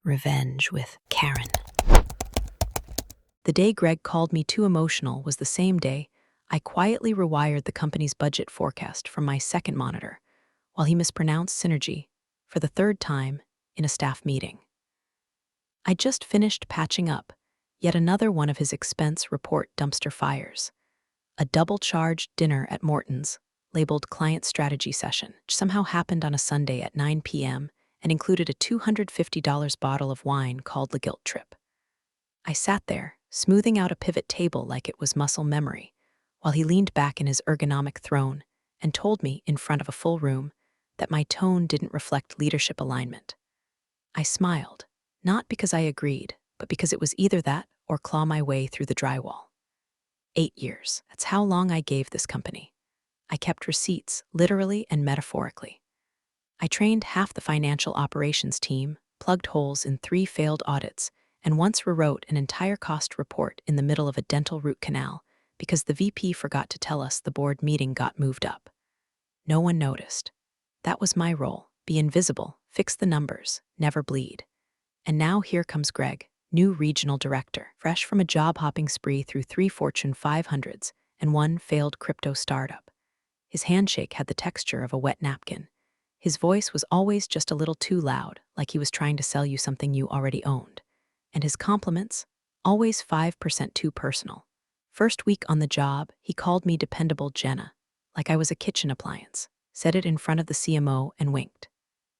Revenge with Karen. The day Greg called me too emotional was the same day I quietly rewired the company's budget forecast from my second monitor while he mispronounced synergy for the third time in a staff meeting. I just finished patching up yet another one of his expense report dumpster fires, a double-charged dinner at Morton's labeled Client Strategy Session, which somehow happened on a Sunday at 9 p.m. and included a $250 bottle of wine called the Guilt Trip. I sat there, smoothing out a pivot table like it was muscle memory, while he leaned back in his ergonomic throne and told me in front of a full room that my tone didn't reflect leadership alignment. I smiled, not because I agreed, but because it was either that or claw my way through the drywall. 8 years, that's how long I gave this company. I kept receipts, literally and metaphorically. I trained half the financial operations team, plugged holes in 3 failed audits, and once rewrote an entire cost report in the middle of a dental root canal because the VP forgot to tell us the board meeting got moved up. No one noticed. That was my role: be invisible, fix the numbers, never bleed. And now here comes Greg, new regional director, fresh from a job-hopping spree through 3 Fortune 500s and 1 failed crypto startup. His handshake had the texture of a wet napkin. His voice was always just a little too loud, like he was trying to sell you something you already owned. And his compliments, always 5% too personal. First week on the job, he called me dependable Jenna, like I was a kitchen appliance, said it in front of the CMO and winked.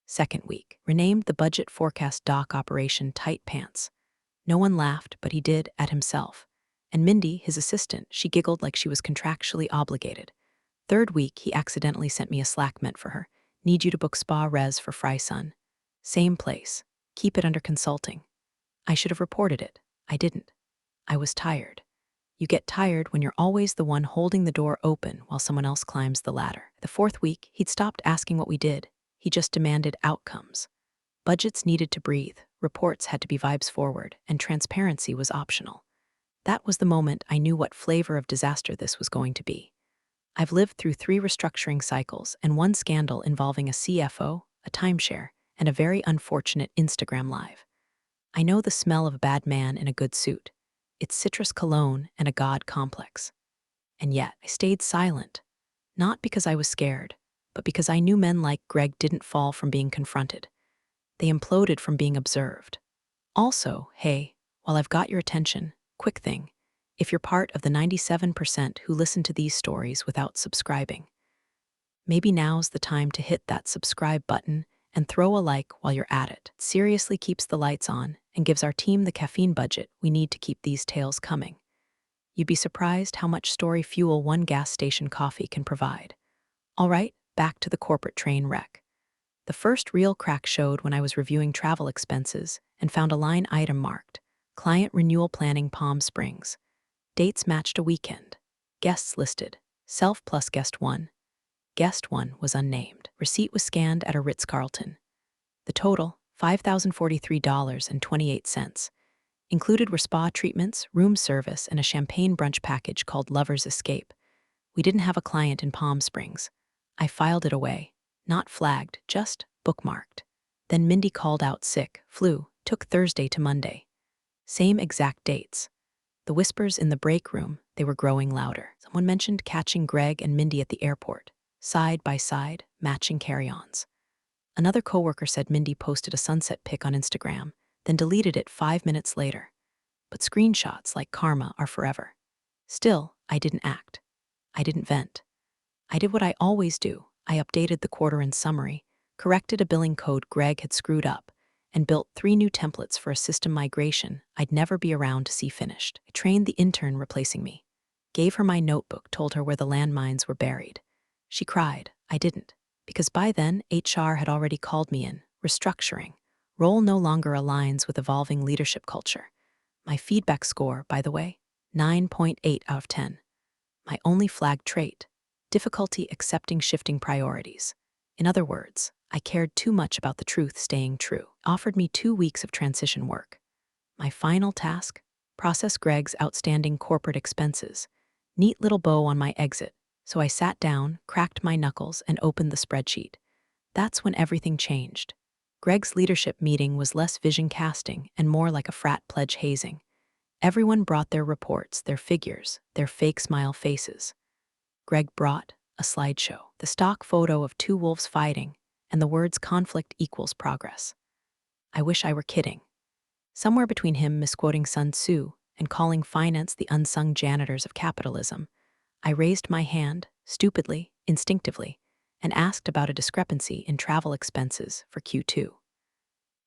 Second week, renamed the budget forecast doc operation Tight Pants. No one laughed, but he did at himself. And Mindy, his assistant, she giggled like she was contractually obligated. Third week, he accidentally sent me a Slack meant for her. Need you to book spa res for Fryson. Same place. Keep it under consulting. I should have reported it. I didn't. I was tired. You get tired when you're always the one holding the door open while someone else climbs the ladder. The fourth week, he'd stopped asking what we did. He just demanded outcomes. Budgets needed to breathe, reports had to be vibes forward, and transparency was optional. That was the moment I knew what flavor of disaster this was going to be. I've lived through 3 restructuring cycles and 1 scandal involving a CFO, a timeshare, and a very unfortunate Instagram live. I know the smell of a bad man in a good suit. It's citrus cologne and a god complex. And yet, I stayed silent. Not because I was scared, but because I knew men like Greg didn't fall from being confronted. They imploded from being observed. Also, hey, while I've got your attention, quick thing. If you're part of the 97% who listen to these stories without subscribing, maybe now's the time to hit that subscribe button and throw a like while you're at it. It seriously keeps the lights on and gives our team the caffeine budget we need to keep these tales coming. You'd be surprised how much story fuel 1 gas station coffee can provide. All right, back to the corporate train wreck. The first real crack showed when I was reviewing travel expenses and found a line item marked Client Renewal Planning Palm Springs. Dates matched a weekend. Guests listed. Self plus guest 1. Guest 1 was unnamed. Receipt was scanned at a Ritz. The total, $5,043.28. Included were spa treatments, room service, and a champagne brunch package called Lover's Escape. We didn't have a client in Palm Springs. I filed it away. Not flagged, just bookmarked. Then Mindy called out sick, flu, took Thursday to Monday. Same exact dates. The whispers in the break room, they were growing louder. Someone mentioned catching Greg and Mindy at the airport, side by side, matching carry-ons. Another coworker said Mindy posted a sunset pic on Instagram, then deleted it 5 minutes later. But screenshots, like karma, are forever. Still, I didn't act. I didn't vent. I did what I always do. I updated the quarter-end summary, corrected a billing code Greg had screwed up, and built 3 new templates for a system migration I'd never be around to see finished. I trained the intern replacing me, gave her my notebook, told her where the landmines were buried. She cried. I didn't, because by then HR had already called me in, restructuring. Role no longer aligns with evolving leadership culture. My feedback score, by the way, 9.8 out of 10. My only flagged trait, difficulty accepting shifting priorities. In other words, I cared too much about the truth staying true. Offered me 2 weeks of transition work. My final task? Process Greg's outstanding corporate expenses. Neat little bow on my exit, so I sat down, cracked my knuckles, and opened the spreadsheet. That's when everything changed. Greg's leadership meeting was less vision casting and more like a frat pledge hazing. Everyone brought their reports, their figures, their fake smile faces. Greg brought a slideshow, the stock photo of two wolves fighting, and the words conflict equals progress. I wish I were kidding. Somewhere between him misquoting Sun Tzu and calling finance the unsung janitors of capitalism, I raised my hand, stupidly, instinctively, and asked about a discrepancy in travel expenses for Q2.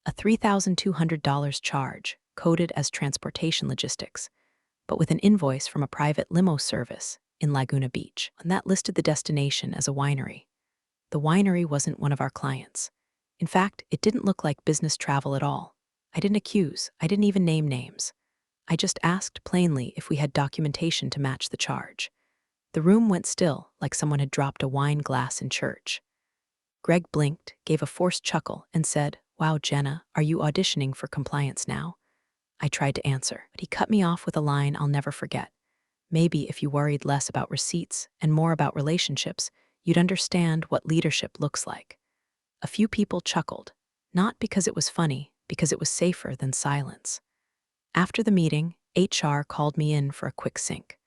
A $3,200 charge, coded as transportation logistics, but with an invoice from a private limo service in Laguna Beach, and that listed the destination as a winery. The winery wasn't one of our clients. In fact, it didn't look like business travel at all. I didn't accuse, I didn't even name names. I just asked plainly if we had documentation to match the charge. The room went still, like someone had dropped a wine glass in church. Greg blinked, gave a forced chuckle, and said, "Wow, Jenna, are you auditioning for compliance now?" I tried to answer, but he cut me off with a line I'll never forget. "Maybe if you worried less about receipts and more about relationships, you'd understand what leadership looks like." A few people chuckled, not because it was funny, because it was safer than silence. After the meeting, HR called me in for a quick sync.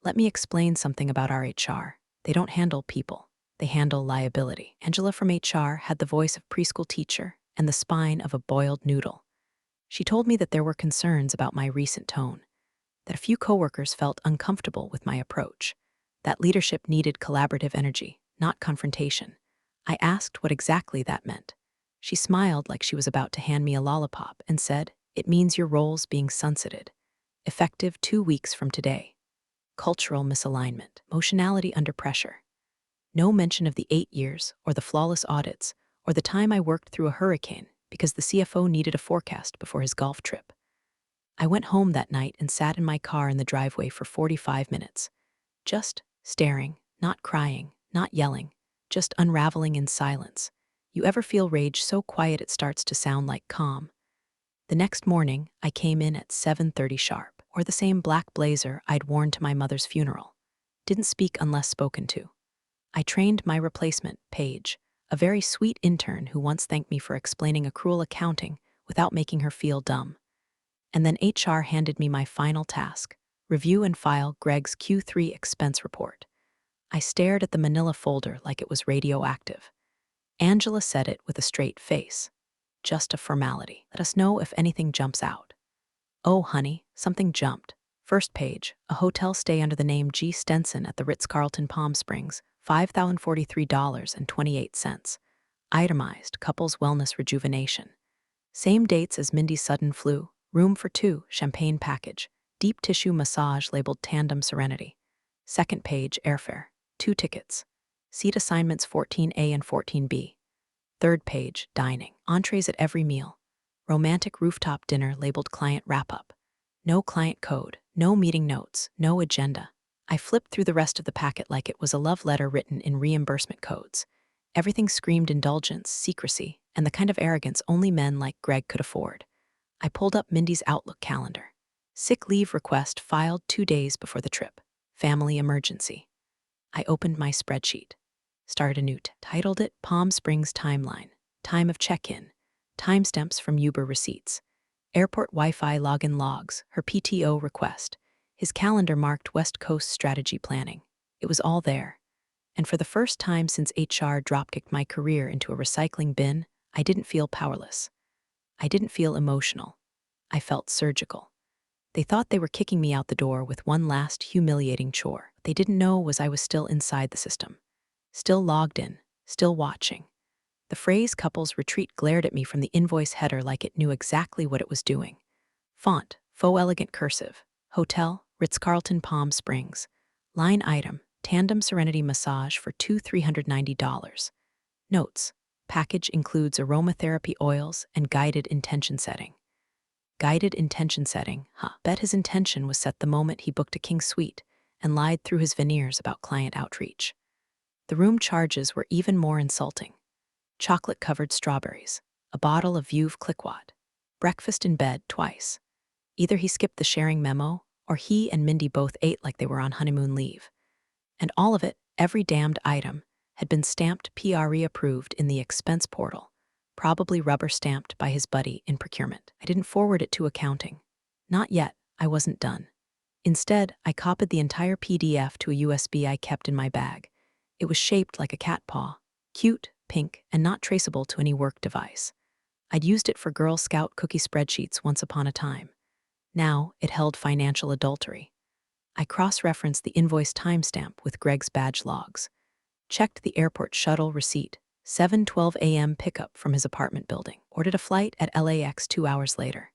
"Let me explain something about our HR. They don't handle people. They handle liability." Angela from HR had the voice of preschool teacher and the spine of a boiled noodle. She told me that there were concerns about my recent tone, that a few coworkers felt uncomfortable with my approach, that leadership needed collaborative energy, not confrontation. I asked what exactly that meant. She smiled like she was about to hand me a lollipop and said, "It means your role's being sunsetted. Effective 2 weeks from today." Cultural misalignment, emotionality under pressure. No mention of the 8 years, or the flawless audits, or the time I worked through a hurricane because the CFO needed a forecast before his golf trip. I went home that night and sat in my car in the driveway for 45 minutes. Just staring, not crying, not yelling, just unraveling in silence. You ever feel rage so quiet it starts to sound like calm? The next morning, I came in at 7:30 sharp, or the same black blazer I'd worn to my mother's funeral. Didn't speak unless spoken to. I trained my replacement, Paige, a very sweet intern who once thanked me for explaining accrual accounting without making her feel dumb. And then HR handed me my final task, review and file Greg's Q3 expense report. I stared at the manila folder like it was radioactive. Angela said it with a straight face. "Just a formality. Let us know if anything jumps out." Oh, honey, something jumped. First page, a hotel stay under the name G. Stenson at the Ritz Palm Springs, $5,043.28. Itemized, couples wellness rejuvenation. Same dates as Mindy's sudden flu, room for two, champagne package, deep tissue massage labeled Tandem Serenity. Second page, airfare, 2 tickets. Seat assignments 14A and 14B. Third page, dining, entrees at every meal. Romantic rooftop dinner labeled client wrap-up. No client code, no meeting notes, no agenda. I flipped through the rest of the packet like it was a love letter written in reimbursement codes. Everything screamed indulgence, secrecy, and the kind of arrogance only men like Greg could afford. I pulled up Mindy's Outlook calendar. Sick leave request filed 2 days before the trip. Family emergency. I opened my spreadsheet. Started a new titled it Palm Springs Timeline. Time of check-in. Timestamps from Uber receipts. Airport Wi-Fi login logs, her PTO request. His calendar marked West Coast strategy planning. It was all there. And for the first time since HR dropkicked my career into a recycling bin, I didn't feel powerless. I didn't feel emotional. I felt surgical. They thought they were kicking me out the door with one last humiliating chore. What they didn't know was I was still inside the system. Still logged in, still watching. The phrase couples retreat glared at me from the invoice header like it knew exactly what it was doing. Font, faux elegant cursive. Hotel, Ritz-Carlton Palm Springs. Line item, Tandem Serenity Massage for $390. Notes, package includes aromatherapy oils and guided intention setting. Guided intention setting, Bet his intention was set the moment he booked a king suite and lied through his veneers about client outreach. The room charges were even more insulting. Chocolate-covered strawberries, a bottle of Veuve Clicquot, breakfast in bed twice. Either he skipped the sharing memo, or he and Mindy both ate like they were on honeymoon leave. And all of it, every damned item, had been stamped PRE approved in the expense portal, probably rubber-stamped by his buddy in procurement. I didn't forward it to accounting. Not yet, I wasn't done. Instead, I copied the entire PDF to a USB I kept in my bag. It was shaped like a cat paw, cute, pink, and not traceable to any work device. I'd used it for Girl Scout cookie spreadsheets once upon a time. Now, it held financial adultery. I cross-referenced the invoice timestamp with Greg's badge logs. Checked the airport shuttle receipt, 7:12 a.m. pickup from his apartment building. Ordered a flight at LAX 2 hours later.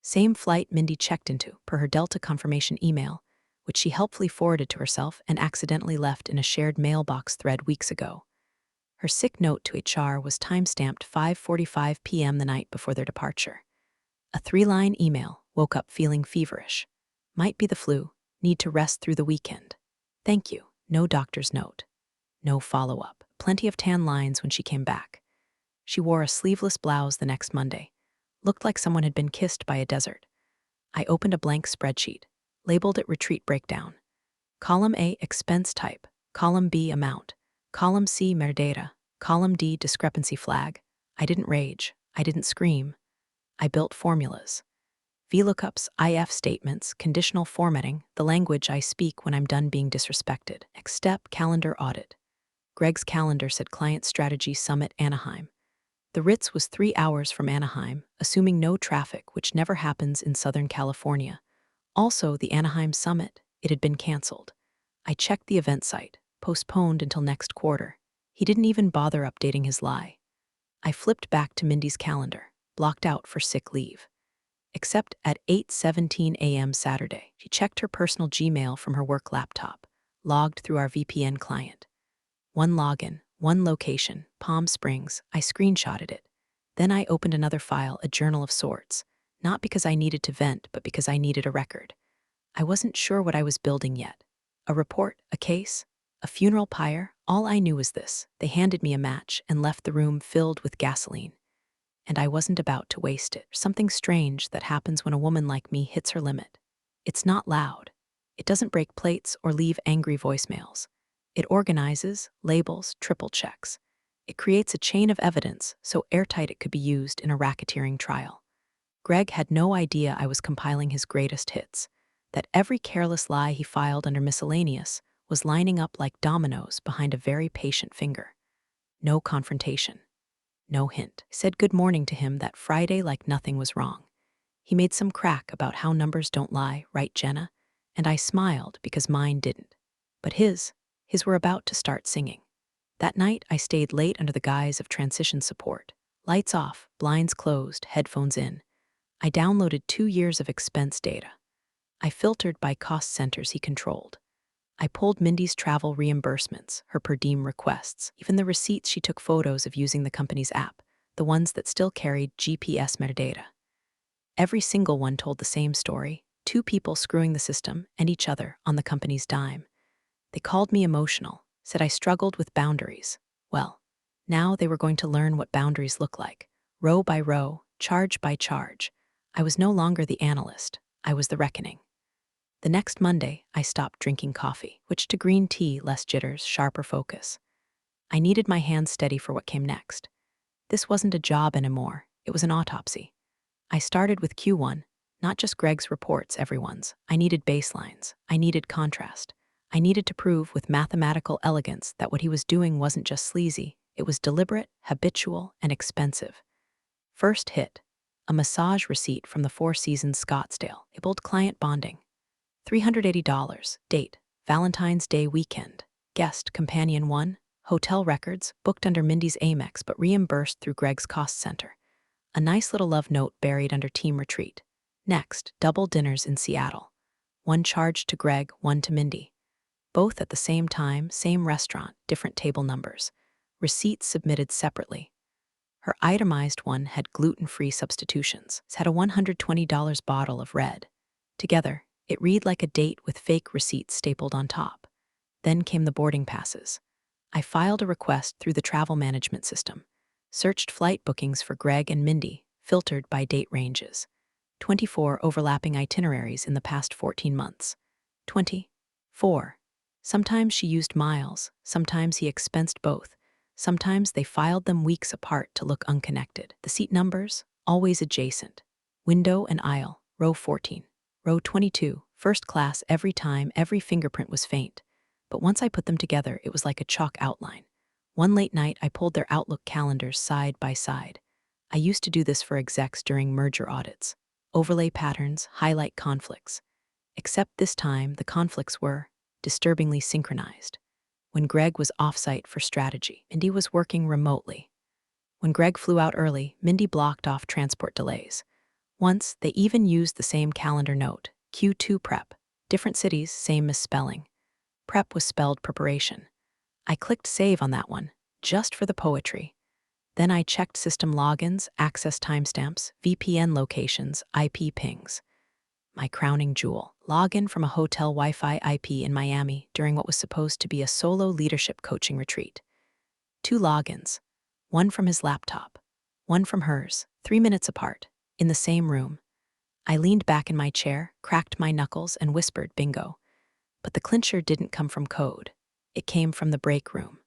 Same flight Mindy checked into, per her Delta confirmation email, which she helpfully forwarded to herself and accidentally left in a shared mailbox thread weeks ago. Her sick note to HR was timestamped 5:45 p.m. the night before their departure. A 3-line email, woke up feeling feverish. Might be the flu, need to rest through the weekend. Thank you, no doctor's note. No follow-up. Plenty of tan lines when she came back. She wore a sleeveless blouse the next Monday. Looked like someone had been kissed by a desert. I opened a blank spreadsheet, labeled it Retreat Breakdown. Column A, expense type. Column B, amount. Column C, metadata. Column D, discrepancy flag. I didn't rage. I didn't scream. I built formulas. VLOOKUPs, IF statements, conditional formatting, the language I speak when I'm done being disrespected. Next step, calendar audit. Greg's calendar said Client Strategy Summit Anaheim. The Ritz was 3 hours from Anaheim, assuming no traffic, which never happens in Southern California. Also, the Anaheim Summit, it had been canceled. I checked the event site, postponed until next quarter. He didn't even bother updating his lie. I flipped back to Mindy's calendar, blocked out for sick leave. Except at 8:17 a.m. Saturday, she checked her personal Gmail from her work laptop, logged through our VPN client. One login, one location, Palm Springs. I screenshotted it. Then I opened another file, a journal of sorts, not because I needed to vent, but because I needed a record. I wasn't sure what I was building yet. A report, a case, a funeral pyre. All I knew was this: they handed me a match and left the room filled with gasoline. And I wasn't about to waste it. Something strange that happens when a woman like me hits her limit. It's not loud. It doesn't break plates or leave angry voicemails. It organizes, labels, triple checks. It creates a chain of evidence so airtight it could be used in a racketeering trial. Greg had no idea I was compiling his greatest hits, that every careless lie he filed under miscellaneous was lining up like dominoes behind a very patient finger. No confrontation. No hint. I said good morning to him that Friday like nothing was wrong. He made some crack about how numbers don't lie, right, Jenna? And I smiled because mine didn't. But his were about to start singing. That night, I stayed late under the guise of transition support. Lights off, blinds closed, headphones in. I downloaded 2 years of expense data. I filtered by cost centers he controlled. I pulled Mindy's travel reimbursements, her per diem requests, even the receipts she took photos of using the company's app, the ones that still carried GPS metadata. Every single one told the same story: 2 people screwing the system and each other on the company's dime. They called me emotional, said I struggled with boundaries. Well, now they were going to learn what boundaries look like, row by row, charge by charge. I was no longer the analyst, I was the reckoning. The next Monday, I stopped drinking coffee, switched to green tea, less jitters, sharper focus. I needed my hands steady for what came next. This wasn't a job anymore, it was an autopsy. I started with Q1, not just Greg's reports, everyone's. I needed baselines, I needed contrast. I needed to prove with mathematical elegance that what he was doing wasn't just sleazy, it was deliberate, habitual, and expensive. First hit, a massage receipt from the Four Seasons Scottsdale, labeled client bonding. $380, date, Valentine's Day weekend. Guest, companion 1, hotel records, booked under Mindy's Amex but reimbursed through Greg's cost center. A nice little love note buried under team retreat. Next, double dinners in Seattle. One charged to Greg, one to Mindy. Both at the same time, same restaurant, different table numbers. Receipts submitted separately. Her itemized one had gluten-free substitutions. It had a $120 bottle of red. Together, it read like a date with fake receipts stapled on top. Then came the boarding passes. I filed a request through the travel management system. Searched flight bookings for Greg and Mindy, filtered by date ranges. 24 overlapping itineraries in the past 14 months. 24. Sometimes she used miles, sometimes he expensed both, Sometimes they filed them weeks apart to look unconnected. The seat numbers, always adjacent. Window and aisle, row 14. Row 22, first class every time, every fingerprint was faint. But once I put them together, it was like a chalk outline. One late night, I pulled their Outlook calendars side by side. I used to do this for execs during merger audits. Overlay patterns, highlight conflicts. Except this time, the conflicts were disturbingly synchronized. When Greg was off-site for strategy, Mindy was working remotely. When Greg flew out early, Mindy blocked off transport delays. Once, they even used the same calendar note, Q2 prep. Different cities, same misspelling. Prep was spelled preparation. I clicked save on that one, just for the poetry. Then I checked system logins, access timestamps, VPN locations, IP pings. My crowning jewel, login from a hotel Wi-Fi IP in Miami during what was supposed to be a solo leadership coaching retreat. 2 logins, one from his laptop, one from hers, 3 minutes apart, in the same room. I leaned back in my chair, cracked my knuckles, and whispered, bingo. But the clincher didn't come from code. It came from the break room.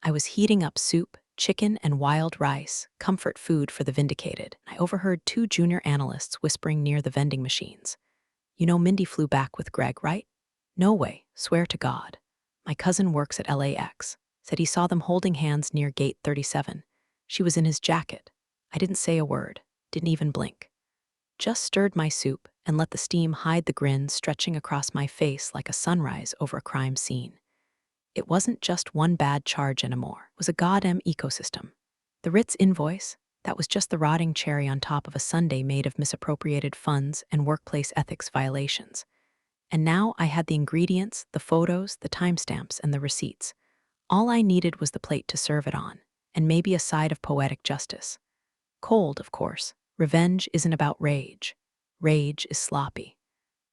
I was heating up soup, chicken, and wild rice, comfort food for the vindicated. I overheard 2 junior analysts whispering near the vending machines. You know Mindy flew back with Greg, right? No way, swear to God. My cousin works at LAX, said he saw them holding hands near gate 37. She was in his jacket. I didn't say a word, didn't even blink. Just stirred my soup and let the steam hide the grin stretching across my face like a sunrise over a crime scene. It wasn't just one bad charge anymore. It was a goddamn ecosystem. The Ritz invoice, that was just the rotting cherry on top of a sundae made of misappropriated funds and workplace ethics violations. And now I had the ingredients, the photos, the timestamps, and the receipts. All I needed was the plate to serve it on, and maybe a side of poetic justice. Cold, of course. Revenge isn't about rage. Rage is sloppy.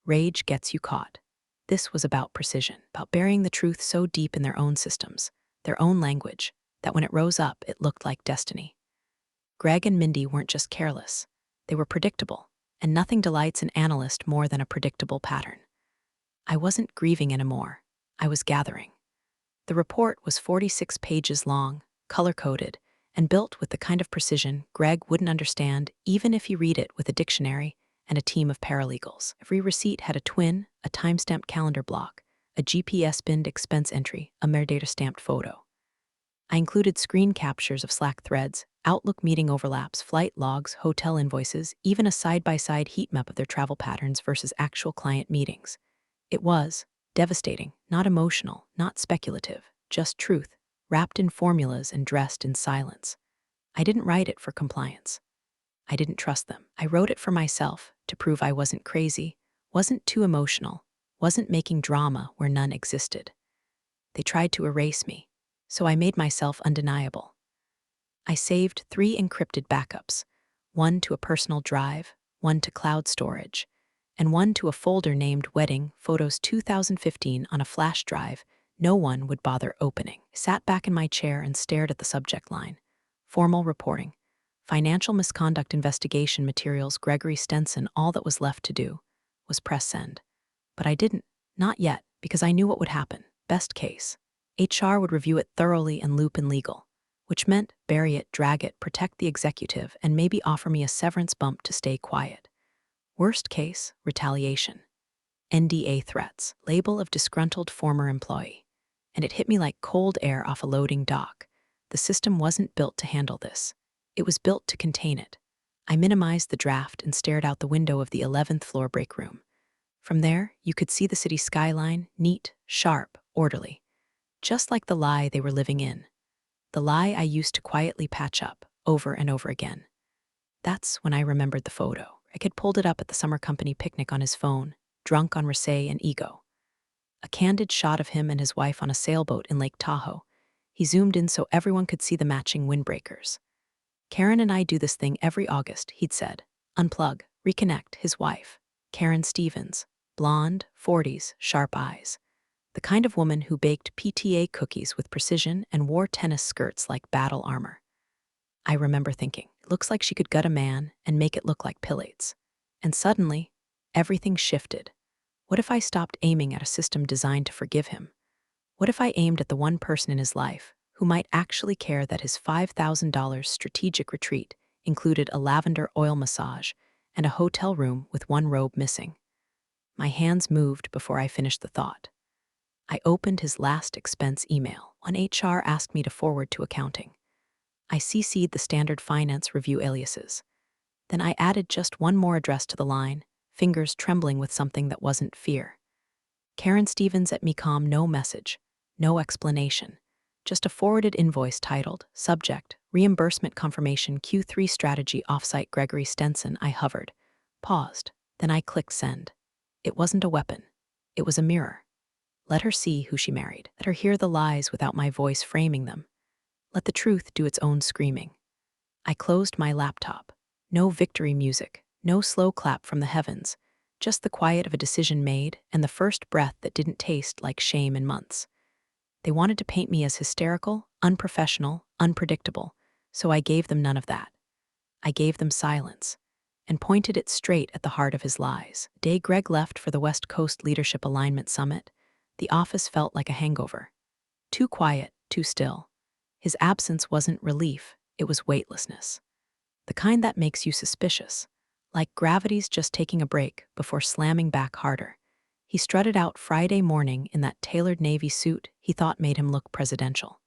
Rage gets you caught. This was about precision, about burying the truth so deep in their own systems, their own language, that when it rose up, it looked like destiny. Greg and Mindy weren't just careless. They were predictable, and nothing delights an analyst more than a predictable pattern. I wasn't grieving anymore. I was gathering. The report was 46 pages long, color-coded, and built with the kind of precision Greg wouldn't understand even if he read it with a dictionary and a team of paralegals. Every receipt had a twin, a timestamped calendar block, a GPS-binned expense entry, a metadata-stamped photo. I included screen captures of Slack threads, Outlook meeting overlaps, flight logs, hotel invoices, even a side-by-side heat map of their travel patterns versus actual client meetings. It was devastating, not emotional, not speculative, just truth, wrapped in formulas and dressed in silence. I didn't write it for compliance. I didn't trust them. I wrote it for myself, to prove I wasn't crazy, wasn't too emotional, wasn't making drama where none existed. They tried to erase me, so I made myself undeniable. I saved 3 encrypted backups, one to a personal drive, one to cloud storage, and one to a folder named Wedding Photos 2015 on a flash drive no one would bother opening. I sat back in my chair and stared at the subject line. Formal reporting. Financial misconduct investigation materials Gregory Stenson. All that was left to do was press send. But I didn't. Not yet, because I knew what would happen. Best case. HR would review it thoroughly and loop in legal, which meant bury it, drag it, protect the executive, and maybe offer me a severance bump to stay quiet. Worst case, retaliation. NDA threats, label of disgruntled former employee. And it hit me like cold air off a loading dock. The system wasn't built to handle this. It was built to contain it. I minimized the draft and stared out the window of the 11th floor break room. From there, you could see the city skyline, neat, sharp, orderly. Just like the lie they were living in. The lie I used to quietly patch up, over and over again. That's when I remembered the photo. Rick had pulled it up at the summer company picnic on his phone, drunk on rosé and ego. A candid shot of him and his wife on a sailboat in Lake Tahoe. He zoomed in so everyone could see the matching windbreakers. Karen and I do this thing every August, he'd said. Unplug, reconnect, his wife. Karen Stevens, blonde, 40s, sharp eyes. The kind of woman who baked PTA cookies with precision and wore tennis skirts like battle armor. I remember thinking, looks like she could gut a man and make it look like pilates. And suddenly, everything shifted. What if I stopped aiming at a system designed to forgive him? What if I aimed at the one person in his life who might actually care that his $5,000 strategic retreat included a lavender oil massage and a hotel room with one robe missing. My hands moved before I finished the thought. I opened his last expense email. One HR asked me to forward to accounting. I CC'd the standard finance review aliases. Then I added just one more address to the line, fingers trembling with something that wasn't fear. Karen Stevens at MECOM, no message, no explanation. Just a forwarded invoice titled, Subject, Reimbursement Confirmation Q3 Strategy Offsite Gregory Stenson. I hovered, paused, then I clicked send. It wasn't a weapon. It was a mirror. Let her see who she married. Let her hear the lies without my voice framing them. Let the truth do its own screaming. I closed my laptop. No victory music, no slow clap from the heavens, just the quiet of a decision made and the first breath that didn't taste like shame in months. They wanted to paint me as hysterical, unprofessional, unpredictable, so I gave them none of that. I gave them silence and pointed it straight at the heart of his lies. The day Greg left for the West Coast Leadership Alignment Summit, the office felt like a hangover. Too quiet, too still. His absence wasn't relief, it was weightlessness. The kind that makes you suspicious, like gravity's just taking a break before slamming back harder. He strutted out Friday morning in that tailored navy suit he thought made him look presidential.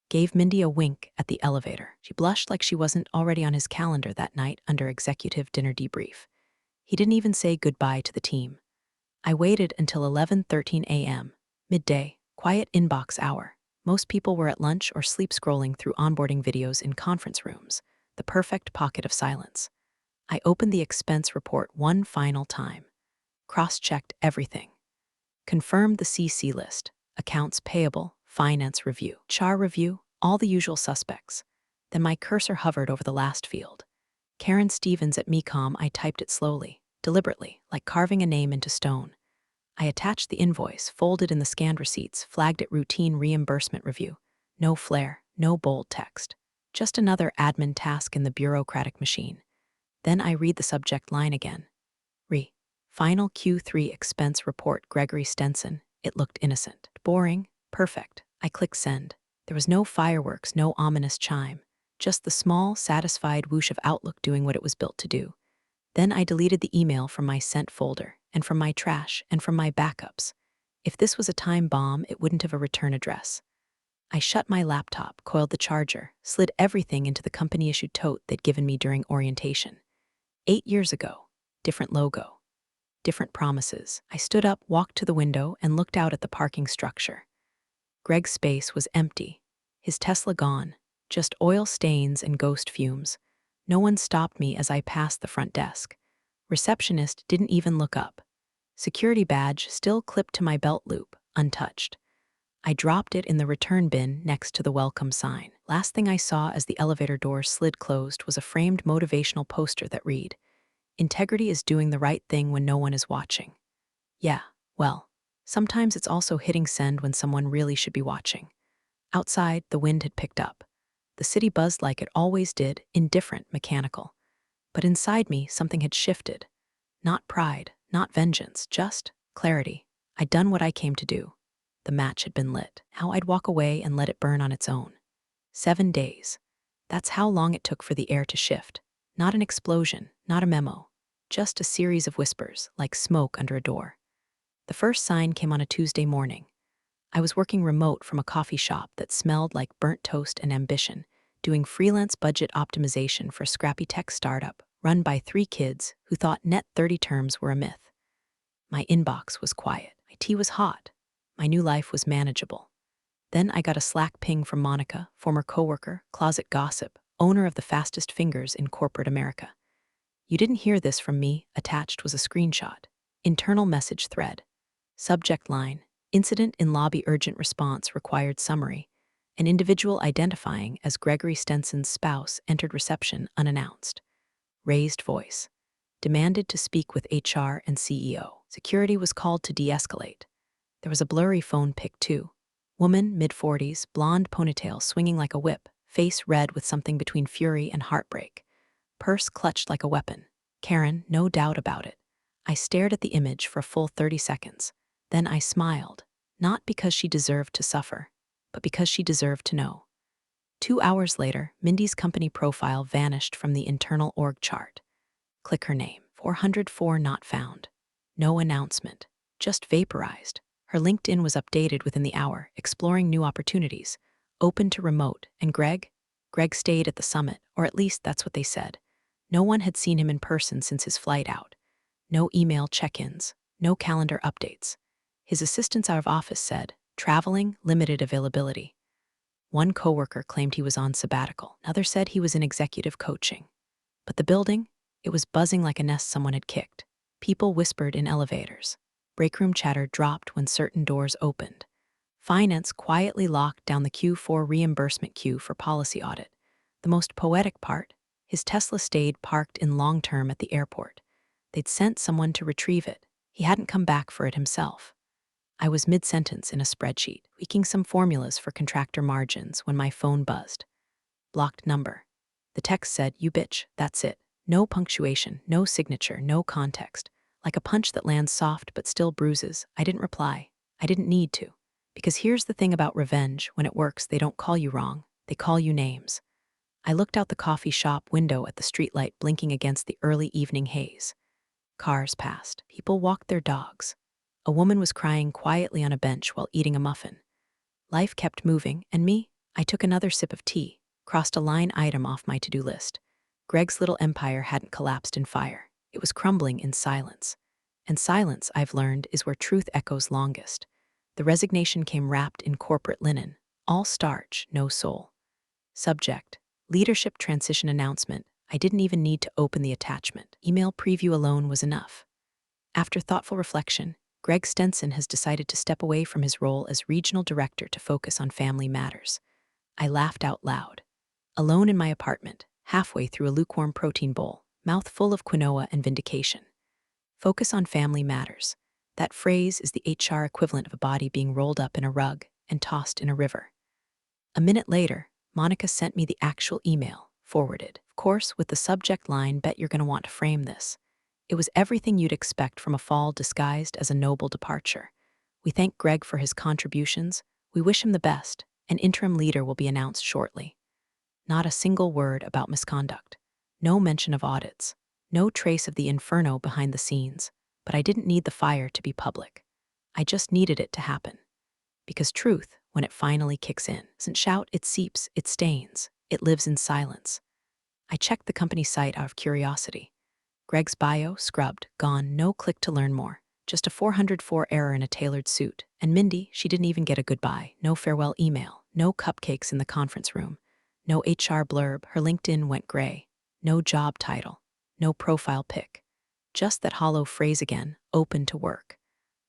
Gave Mindy a wink at the elevator. She blushed like she wasn't already on his calendar that night under executive dinner debrief. He didn't even say goodbye to the team. I waited until 11:13 a.m., midday, quiet inbox hour. Most people were at lunch or sleep scrolling through onboarding videos in conference rooms, the perfect pocket of silence. I opened the expense report one final time, cross-checked everything, confirmed the CC list, accounts payable, finance review, char review, all the usual suspects. Then my cursor hovered over the last field. Karen Stevens at MECOM. I typed it slowly, deliberately, like carving a name into stone. I attached the invoice, folded in the scanned receipts, flagged it routine reimbursement review. No flair, no bold text. Just another admin task in the bureaucratic machine. Then I read the subject line again. Final Q3 expense report Gregory Stenson. It looked innocent. Boring. Perfect. I clicked send. There was no fireworks, no ominous chime. Just the small, satisfied whoosh of Outlook doing what it was built to do. Then I deleted the email from my sent folder, and from my trash, and from my backups. If this was a time bomb, it wouldn't have a return address. I shut my laptop, coiled the charger, slid everything into the company-issued tote they'd given me during orientation. 8 years ago. Different logo. Different promises. I stood up, walked to the window, and looked out at the parking structure. Greg's space was empty. His Tesla gone. Just oil stains and ghost fumes. No one stopped me as I passed the front desk. Receptionist didn't even look up. Security badge still clipped to my belt loop, untouched. I dropped it in the return bin next to the welcome sign. Last thing I saw as the elevator doors slid closed was a framed motivational poster that read, "Integrity is doing the right thing when no one is watching." Yeah, well, sometimes it's also hitting send when someone really should be watching. Outside, the wind had picked up. The city buzzed like it always did, indifferent, mechanical. But inside me, something had shifted. Not pride, not vengeance, just clarity. I'd done what I came to do. The match had been lit. Now I'd walk away and let it burn on its own. 7 days. That's how long it took for the air to shift. Not an explosion, not a memo. Just a series of whispers, like smoke under a door. The first sign came on a Tuesday morning. I was working remote from a coffee shop that smelled like burnt toast and ambition, doing freelance budget optimization for a scrappy tech startup run by 3 kids who thought net 30 terms were a myth. My inbox was quiet. My tea was hot. My new life was manageable. Then I got a Slack ping from Monica, former coworker, closet gossip, owner of the fastest fingers in corporate America. "You didn't hear this from me." Attached was a screenshot. Internal message thread. Subject line, "Incident in lobby urgent response required summary." An individual identifying as Gregory Stenson's spouse entered reception unannounced. Raised voice. Demanded to speak with HR and CEO. Security was called to de-escalate. There was a blurry phone pic too. Woman, mid-40s, blonde ponytail swinging like a whip, face red with something between fury and heartbreak. Purse clutched like a weapon. Karen, no doubt about it. I stared at the image for a full 30 seconds. Then I smiled. Not because she deserved to suffer. but because she deserved to know. 2 hours later, Mindy's company profile vanished from the internal org chart. Click her name. 404 not found. No announcement. Just vaporized. Her LinkedIn was updated within the hour, exploring new opportunities. Open to remote. And Greg? Greg stayed at the summit, or at least that's what they said. No one had seen him in person since his flight out. No email check-ins. No calendar updates. His assistants out of office said, traveling, limited availability. One coworker claimed he was on sabbatical. Another said he was in executive coaching. But the building? It was buzzing like a nest someone had kicked. People whispered in elevators. Breakroom chatter dropped when certain doors opened. Finance quietly locked down the Q4 reimbursement queue for policy audit. The most poetic part, his Tesla stayed parked in long-term at the airport. They'd sent someone to retrieve it. He hadn't come back for it himself. I was mid-sentence in a spreadsheet, tweaking some formulas for contractor margins when my phone buzzed. Blocked number. The text said, "You bitch, that's it." No punctuation, no signature, no context. Like a punch that lands soft but still bruises, I didn't reply. I didn't need to. Because here's the thing about revenge, when it works, they don't call you wrong, they call you names. I looked out the coffee shop window at the streetlight blinking against the early evening haze. Cars passed. People walked their dogs. A woman was crying quietly on a bench while eating a muffin. Life kept moving, and me? I took another sip of tea, crossed a line item off my to-do list. Greg's little empire hadn't collapsed in fire. It was crumbling in silence. And silence, I've learned, is where truth echoes longest. The resignation came wrapped in corporate linen. All starch, no soul. Subject: leadership transition announcement. I didn't even need to open the attachment. Email preview alone was enough. After thoughtful reflection, Greg Stenson has decided to step away from his role as regional director to focus on family matters. I laughed out loud. Alone in my apartment, halfway through a lukewarm protein bowl, mouth full of quinoa and vindication. Focus on family matters. That phrase is the HR equivalent of a body being rolled up in a rug and tossed in a river. A minute later, Monica sent me the actual email, forwarded, of course, with the subject line, "Bet you're gonna want to frame this." It was everything you'd expect from a fall disguised as a noble departure. We thank Greg for his contributions. We wish him the best. An interim leader will be announced shortly. Not a single word about misconduct. No mention of audits. No trace of the inferno behind the scenes. But I didn't need the fire to be public. I just needed it to happen. Because truth, when it finally kicks in, doesn't shout, it seeps, it stains, it lives in silence. I checked the company site out of curiosity. Greg's bio, scrubbed, gone, no click to learn more. Just a 404 error in a tailored suit. And Mindy, she didn't even get a goodbye, no farewell email, no cupcakes in the conference room, no HR blurb, her LinkedIn went gray, no job title, no profile pic. Just that hollow phrase again, open to work.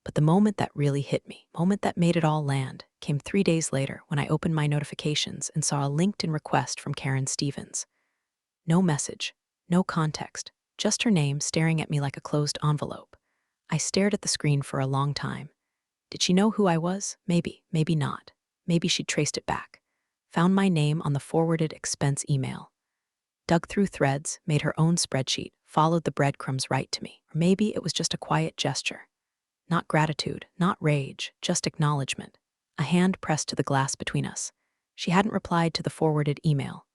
But the moment that really hit me, moment that made it all land, came 3 days later when I opened my notifications and saw a LinkedIn request from Karen Stevens. No message, no context, just her name staring at me like a closed envelope. I stared at the screen for a long time. Did she know who I was? Maybe, maybe not. Maybe she'd traced it back. Found my name on the forwarded expense email. Dug through threads, made her own spreadsheet, followed the breadcrumbs right to me. Or maybe it was just a quiet gesture. Not gratitude, not rage, just acknowledgement. A hand pressed to the glass between us. She hadn't replied to the forwarded email.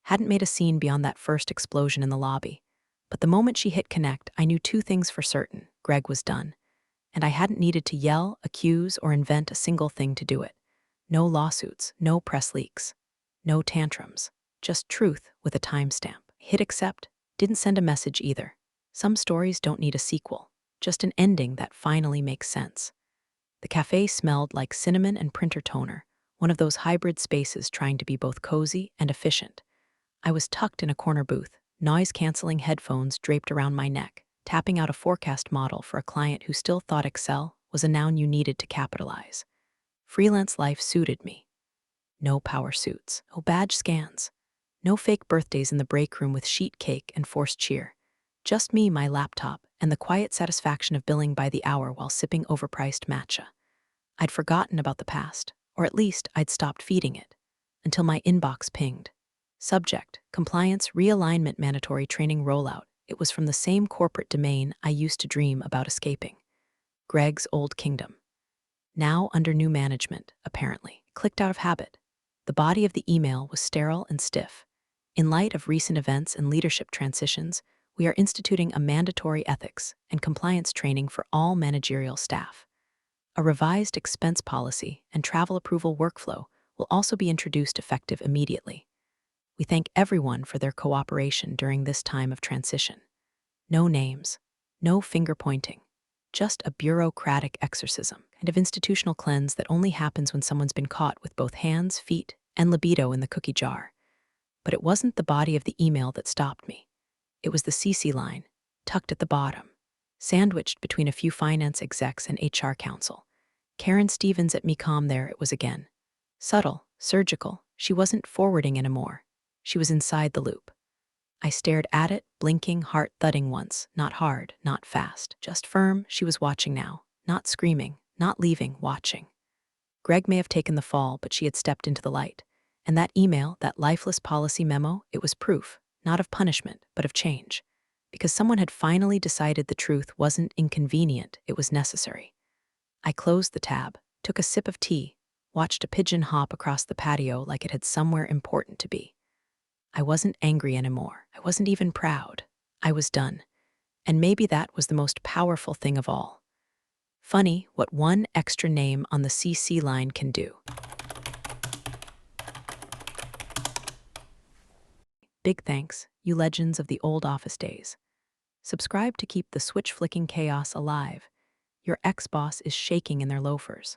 Hadn't made a scene beyond that first explosion in the lobby. But the moment she hit connect, I knew 2 things for certain. Greg was done. And I hadn't needed to yell, accuse, or invent a single thing to do it. No lawsuits, no press leaks, no tantrums. Just truth with a timestamp. Hit accept, didn't send a message either. Some stories don't need a sequel, just an ending that finally makes sense. The cafe smelled like cinnamon and printer toner, one of those hybrid spaces trying to be both cozy and efficient. I was tucked in a corner booth, noise-canceling headphones draped around my neck, tapping out a forecast model for a client who still thought Excel was a noun you needed to capitalize. Freelance life suited me. No power suits, no badge scans, no fake birthdays in the break room with sheet cake and forced cheer. Just me, my laptop, and the quiet satisfaction of billing by the hour while sipping overpriced matcha. I'd forgotten about the past, or at least I'd stopped feeding it, until my inbox pinged. Subject: compliance realignment mandatory training rollout. It was from the same corporate domain I used to dream about escaping. Greg's old kingdom. Now under new management, apparently. clicked out of habit. The body of the email was sterile and stiff. In light of recent events and leadership transitions, we are instituting a mandatory ethics and compliance training for all managerial staff. A revised expense policy and travel approval workflow will also be introduced effective immediately. We thank everyone for their cooperation during this time of transition. No names, no finger pointing, just a bureaucratic exorcism, kind of institutional cleanse that only happens when someone's been caught with both hands, feet, and libido in the cookie jar. But it wasn't the body of the email that stopped me. It was the CC line, tucked at the bottom, sandwiched between a few finance execs and HR counsel. Karen Stevens at MECOM there it was again. Subtle, surgical, she wasn't forwarding anymore. She was inside the loop. I stared at it, blinking, heart thudding once, not hard, not fast, just firm. She was watching now, not screaming, not leaving, watching. Greg may have taken the fall, but she had stepped into the light. And that email, that lifeless policy memo, it was proof, not of punishment, but of change. Because someone had finally decided the truth wasn't inconvenient, it was necessary. I closed the tab, took a sip of tea, watched a pigeon hop across the patio like it had somewhere important to be. I wasn't angry anymore. I wasn't even proud. I was done. And maybe that was the most powerful thing of all. Funny what one extra name on the CC line can do. Big thanks, you legends of the old office days. Subscribe to keep the switch-flicking chaos alive. Your ex-boss is shaking in their loafers.